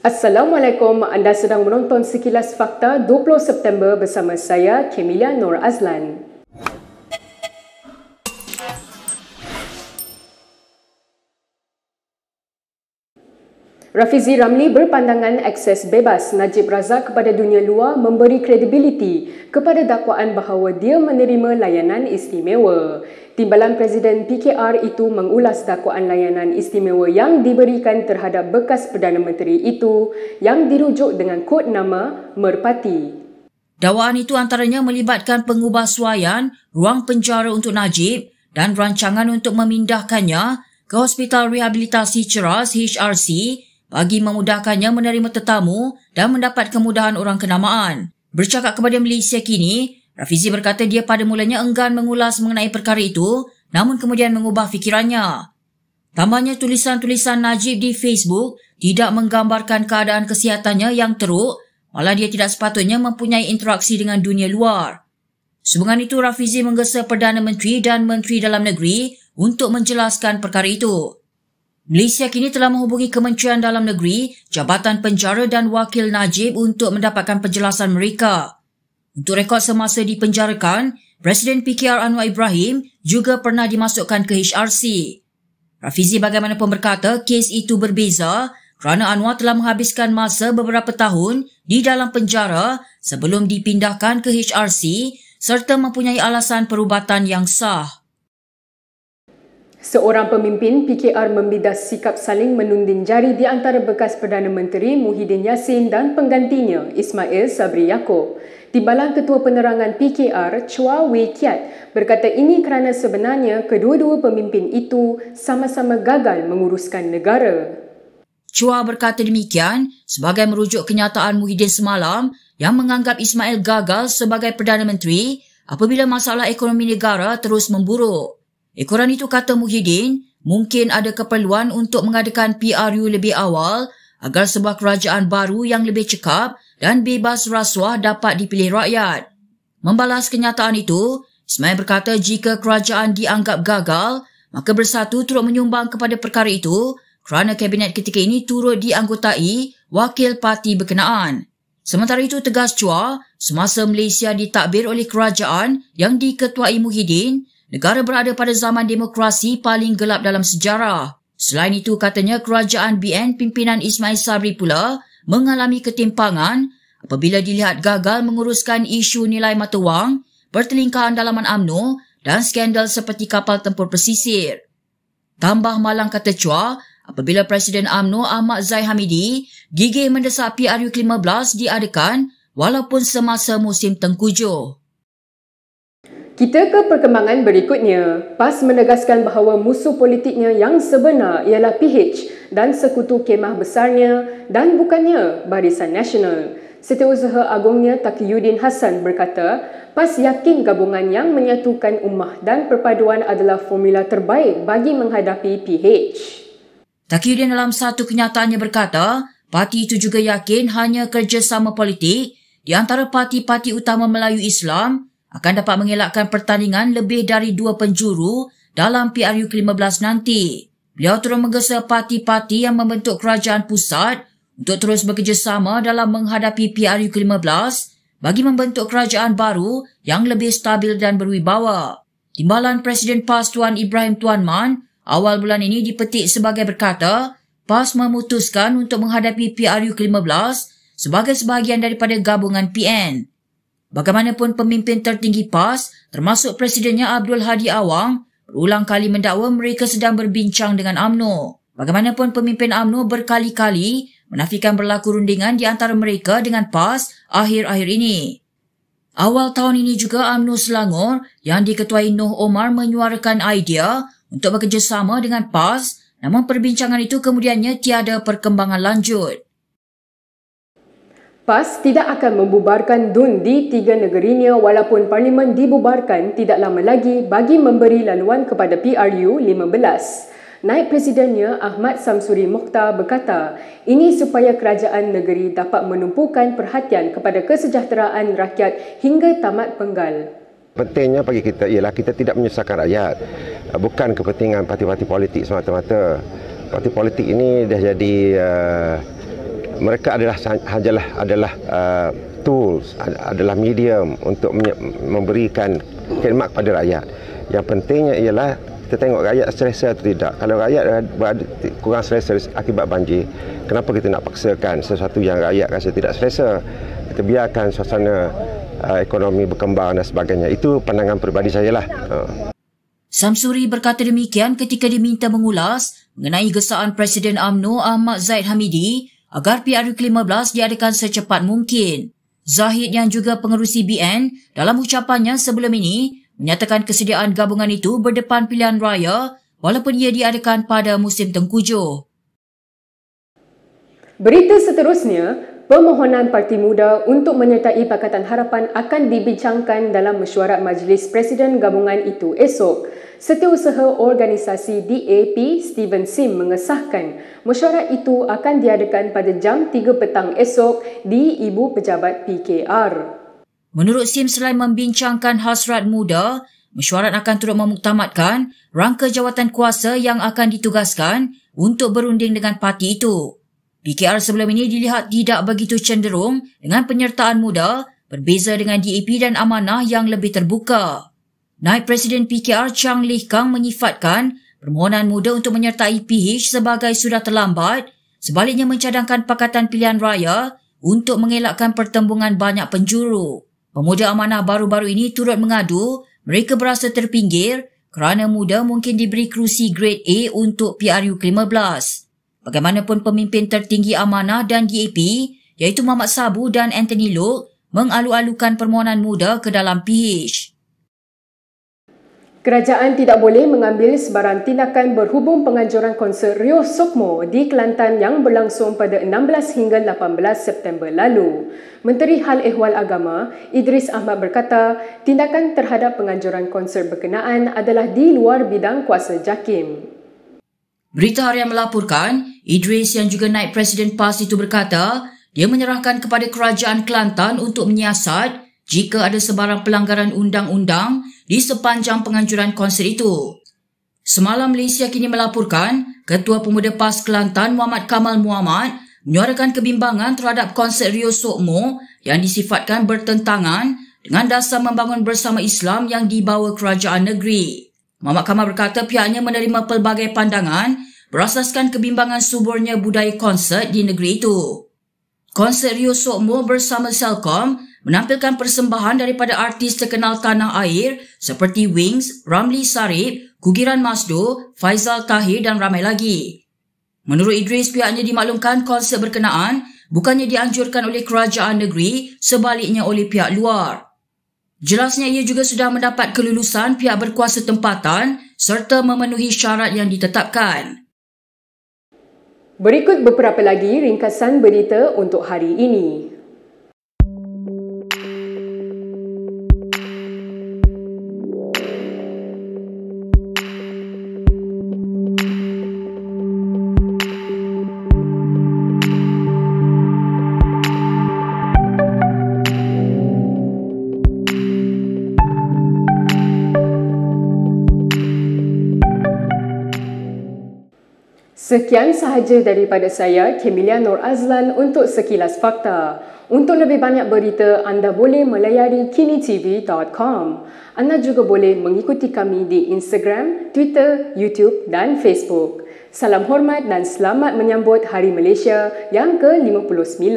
Assalamualaikum, anda sedang menonton Sekilas Fakta 20 September bersama saya, Kemilia Nur Azlan. Rafizi Ramli berpandangan akses bebas Najib Razak kepada dunia luar memberi kredibiliti kepada dakwaan bahawa dia menerima layanan istimewa. Timbalan Presiden PKR itu mengulas dakwaan layanan istimewa yang diberikan terhadap bekas Perdana Menteri itu yang dirujuk dengan kod nama Merpati. Dakwaan itu antaranya melibatkan pengubahsuaian ruang penjara untuk Najib dan rancangan untuk memindahkannya ke Hospital Rehabilitasi Ceras HRC bagi memudahkannya menerima tetamu dan mendapat kemudahan orang kenamaan. Bercakap kepada Malaysia Kini, Rafizi berkata dia pada mulanya enggan mengulas mengenai perkara itu, namun kemudian mengubah fikirannya. Tambahnya, tulisan-tulisan Najib di Facebook tidak menggambarkan keadaan kesihatannya yang teruk, malah dia tidak sepatutnya mempunyai interaksi dengan dunia luar. Sehubungan itu, Rafizi menggesa Perdana Menteri dan Menteri Dalam Negeri untuk menjelaskan perkara itu. Malaysia Kini telah menghubungi Kementerian Dalam Negeri, Jabatan Penjara dan Wakil Najib untuk mendapatkan penjelasan mereka. Untuk rekod semasa dipenjarakan, Presiden PKR Anwar Ibrahim juga pernah dimasukkan ke HRC. Rafizi bagaimanapun berkata kes itu berbeza kerana Anwar telah menghabiskan masa beberapa tahun di dalam penjara sebelum dipindahkan ke HRC serta mempunyai alasan perubatan yang sah. Seorang pemimpin PKR membidas sikap saling menunding jari di antara bekas Perdana Menteri Muhyiddin Yassin dan penggantinya Ismail Sabri Yaakob. Timbalan Ketua Penerangan PKR Chua Wei Kiat berkata ini kerana sebenarnya kedua-dua pemimpin itu sama-sama gagal menguruskan negara. Chua berkata demikian sebagai merujuk kenyataan Muhyiddin semalam yang menganggap Ismail gagal sebagai Perdana Menteri apabila masalah ekonomi negara terus memburuk. Ekoran itu kata Muhyiddin, mungkin ada keperluan untuk mengadakan PRU lebih awal agar sebuah kerajaan baru yang lebih cekap dan bebas rasuah dapat dipilih rakyat. Membalas kenyataan itu, Ismail berkata jika kerajaan dianggap gagal, maka Bersatu turut menyumbang kepada perkara itu kerana kabinet ketika ini turut dianggotai wakil parti berkenaan. Sementara itu, tegas Chua, semasa Malaysia ditadbir oleh kerajaan yang diketuai Muhyiddin, negara berada pada zaman demokrasi paling gelap dalam sejarah. Selain itu, katanya kerajaan BN pimpinan Ismail Sabri pula mengalami ketimpangan apabila dilihat gagal menguruskan isu nilai mata wang, pertelingkahan dalaman UMNO dan skandal seperti kapal tempur pesisir. Tambah malang kata Chua, apabila Presiden UMNO Ahmad Zahid Hamidi gigih mendesak PRU ke-15 diadakan walaupun semasa musim tengkujuh. Kita ke perkembangan berikutnya. PAS menegaskan bahawa musuh politiknya yang sebenar ialah PH dan sekutu kemah besarnya dan bukannya Barisan Nasional. Setiausaha Agungnya Taqiyuddin Hassan berkata, PAS yakin gabungan yang menyatukan ummah dan perpaduan adalah formula terbaik bagi menghadapi PH. Taqiyuddin dalam satu kenyataannya berkata, parti itu juga yakin hanya kerjasama politik di antara parti-parti utama Melayu Islam akan dapat mengelakkan pertandingan lebih dari 2 penjuru dalam PRU ke-15 nanti. Beliau turut menggesa parti-parti yang membentuk kerajaan pusat untuk terus bekerjasama dalam menghadapi PRU ke-15 bagi membentuk kerajaan baru yang lebih stabil dan berwibawa. Timbalan Presiden PAS Tuan Ibrahim Tuan Man awal bulan ini dipetik sebagai berkata, PAS memutuskan untuk menghadapi PRU ke-15 sebagai sebahagian daripada gabungan PN. Bagaimanapun pemimpin tertinggi PAS, termasuk Presidennya Abdul Hadi Awang, berulang kali mendakwa mereka sedang berbincang dengan UMNO. Bagaimanapun pemimpin UMNO berkali-kali menafikan berlaku rundingan di antara mereka dengan PAS akhir-akhir ini. Awal tahun ini juga UMNO Selangor yang diketuai Noh Omar menyuarakan idea untuk bekerjasama dengan PAS, namun perbincangan itu kemudiannya tiada perkembangan lanjut. PAS tidak akan membubarkan DUN di 3 negerinya walaupun Parlimen dibubarkan tidak lama lagi bagi memberi laluan kepada PRU 15. Naib Presidennya Ahmad Samsuri Mokhtar berkata, ini supaya kerajaan negeri dapat menumpukan perhatian kepada kesejahteraan rakyat hingga tamat penggal. Pentingnya bagi kita ialah kita tidak menyusahkan rakyat. Bukan kepentingan parti-parti politik semata-mata. Parti politik ini dah jadi mereka adalah tools, adalah medium untuk memberikan khidmat kepada rakyat. Yang pentingnya ialah kita tengok rakyat selesa atau tidak. Kalau rakyat kurang selesa akibat banjir, kenapa kita nak paksakan sesuatu yang rakyat rasa tidak selesa? Kita biarkan suasana ekonomi berkembang dan sebagainya. Itu pandangan peribadi saya lah. Samsuri berkata demikian ketika diminta mengulas mengenai gesaan Presiden UMNO Ahmad Zahid Hamidi agar PRU ke-15 diadakan secepat mungkin. Zahid yang juga pengerusi BN dalam ucapannya sebelum ini menyatakan kesediaan gabungan itu berdepan pilihan raya walaupun ia diadakan pada musim tengkujuh. Berita seterusnya, permohonan Parti Muda untuk menyertai Pakatan Harapan akan dibincangkan dalam mesyuarat Majlis Presiden gabungan itu esok. Setiausaha organisasi DAP Steven Sim mengesahkan mesyuarat itu akan diadakan pada jam 3 petang esok di Ibu Pejabat PKR. Menurut Sim, selain membincangkan hasrat muda, mesyuarat akan turut memuktamadkan rangka jawatan kuasa yang akan ditugaskan untuk berunding dengan parti itu. PKR sebelum ini dilihat tidak begitu cenderung dengan penyertaan muda, berbeza dengan DAP dan Amanah yang lebih terbuka. Naib Presiden PKR Chang Lih Kang menyifatkan permohonan muda untuk menyertai PH sebagai sudah terlambat, sebaliknya mencadangkan Pakatan Pilihan Raya untuk mengelakkan pertembungan banyak penjuru. Pemuda Amanah baru-baru ini turut mengadu mereka berasa terpinggir kerana muda mungkin diberi kerusi grade A untuk PRU ke-15. Bagaimanapun pemimpin tertinggi Amanah dan DAP iaitu Muhammad Sabu dan Anthony Loke mengalu-alukan permohonan muda ke dalam PH. Kerajaan tidak boleh mengambil sebarang tindakan berhubung penganjuran konsert Rio Sokmo di Kelantan yang berlangsung pada 16 hingga 18 September lalu. Menteri Hal Ehwal Agama, Idris Ahmad berkata, tindakan terhadap penganjuran konsert berkenaan adalah di luar bidang kuasa JAKIM. Berita Harian melaporkan, Idris yang juga naib Presiden PAS itu berkata, dia menyerahkan kepada Kerajaan Kelantan untuk menyiasat jika ada sebarang pelanggaran undang-undang di sepanjang penganjuran konsert itu. Semalam Malaysia kini melaporkan, Ketua Pemuda PAS Kelantan Muhammad Kamal Muhammad menyuarakan kebimbangan terhadap konsert Rio Sokmo yang disifatkan bertentangan dengan dasar membangun bersama Islam yang dibawa kerajaan negeri. Muhammad Kamal berkata pihaknya menerima pelbagai pandangan berasaskan kebimbangan suburnya budaya konsert di negeri itu. Konsert Rio Sokmo bersama Selcom menampilkan persembahan daripada artis terkenal tanah air seperti Wings, Ramli Sarip, Kugiran Masdo, Faizal Tahir dan ramai lagi. Menurut Idris, pihaknya dimaklumkan konsert berkenaan bukannya dianjurkan oleh kerajaan negeri, sebaliknya oleh pihak luar. Jelasnya ia juga sudah mendapat kelulusan pihak berkuasa tempatan serta memenuhi syarat yang ditetapkan. Berikut beberapa lagi ringkasan berita untuk hari ini. Sekian sahaja daripada saya, Kemilia Nur Azlan untuk Sekilas Fakta. Untuk lebih banyak berita, anda boleh melayari kinitv.com. Anda juga boleh mengikuti kami di Instagram, Twitter, YouTube dan Facebook. Salam hormat dan selamat menyambut Hari Malaysia yang ke-59.